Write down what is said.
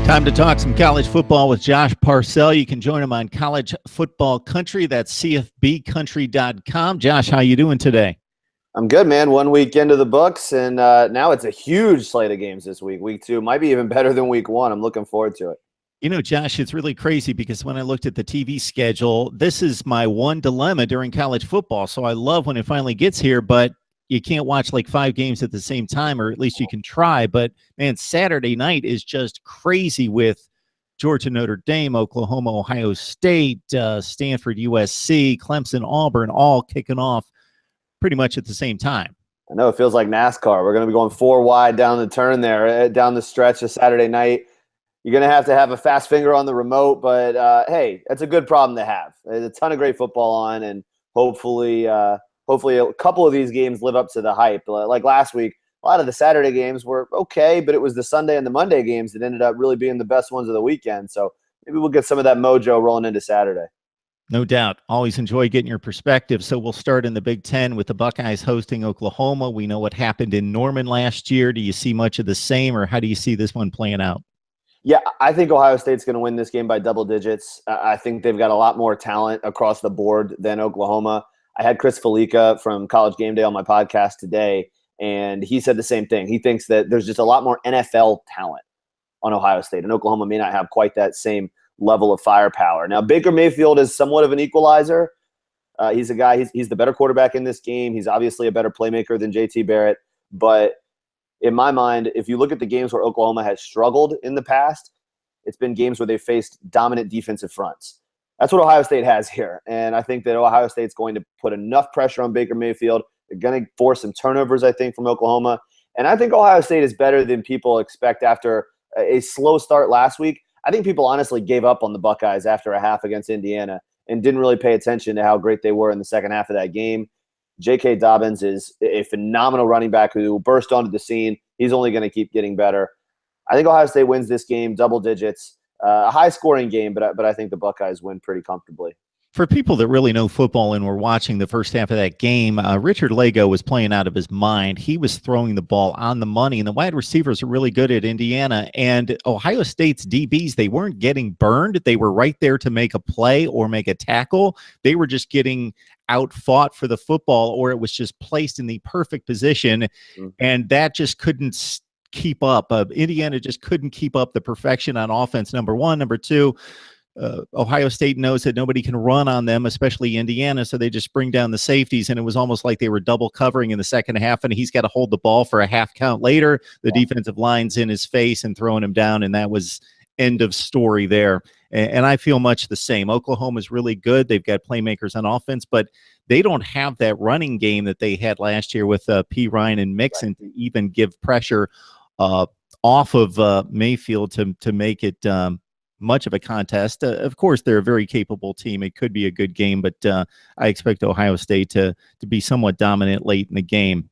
Time to talk some college football with Josh Parcell. You can join him on College Football Country. That's cfbcountry.com. Josh, how you doing today? I'm good, man. 1 week into the books, and now it's a huge slate of games this week. Week 2 might be even better than week 1. I'm looking forward to it. You know, Josh, it's really crazy because when I looked at the TV schedule, this is my one dilemma during college football. So I love when it finally gets here, but you can't watch like 5 games at the same time, or at least you can try. But, man, Saturday night is just crazy with Georgia, Notre Dame, Oklahoma, Ohio State, Stanford, USC, Clemson, Auburn, all kicking off pretty much at the same time. I know it feels like NASCAR. We're going to be going 4 wide down the turn there, down the stretch of Saturday night. You're going to have a fast finger on the remote, but, hey, that's a good problem to have. There's a ton of great football on, and hopefully a couple of these games live up to the hype. Like last week, a lot of the Saturday games were okay, but it was the Sunday and the Monday games that ended up really being the best ones of the weekend. So maybe we'll get some of that mojo rolling into Saturday. No doubt. Always enjoy getting your perspective. So we'll start in the Big Ten with the Buckeyes hosting Oklahoma. We know what happened in Norman last year. Do you see much of the same, or how do you see this one playing out? Yeah, I think Ohio State's going to win this game by double digits. I think they've got a lot more talent across the board than Oklahoma. I had Chris Felica from College Game Day on my podcast today, and he said the same thing. He thinks that there's just a lot more NFL talent on Ohio State, and Oklahoma may not have quite that same level of firepower. Now, Baker Mayfield is somewhat of an equalizer. He's a guy, he's the better quarterback in this game. He's obviously a better playmaker than JT Barrett, but in my mind, if you look at the games where Oklahoma has struggled in the past, it's been games where they faced dominant defensive fronts. That's what Ohio State has here. And I think that Ohio State's going to put enough pressure on Baker Mayfield. They're going to force some turnovers, I think, from Oklahoma. And I think Ohio State is better than people expect after a slow start last week. I think people honestly gave up on the Buckeyes after a half against Indiana and didn't really pay attention to how great they were in the second half of that game. J.K. Dobbins is a phenomenal running back who burst onto the scene. He's only going to keep getting better. I think Ohio State wins this game, double digits. A high-scoring game, but I think the Buckeyes win pretty comfortably. For people that really know football and were watching the first half of that game, Richard Lago was playing out of his mind. He was throwing the ball on the money, and the wide receivers are really good at Indiana. And Ohio State's DBs, they weren't getting burned. They were right there to make a play or make a tackle. They were just getting out-fought for the football, or it was just placed in the perfect position, and that just couldn't keep up. Indiana just couldn't keep up the perfection on offense, number one. Number two, Ohio State knows that nobody can run on them, especially Indiana, so they just bring down the safeties, and it was almost like they were double covering in the second half, and he's got to hold the ball for a half count later. The defensive line's in his face and throwing him down, and that was end of story there. And I feel much the same. Oklahoma's really good. They've got playmakers on offense, but they don't have that running game that they had last year with P. Ryan and Mixon to even give pressure off of Mayfield to make it much of a contest. Of course, they're a very capable team. It could be a good game, but I expect Ohio State to be somewhat dominant late in the game.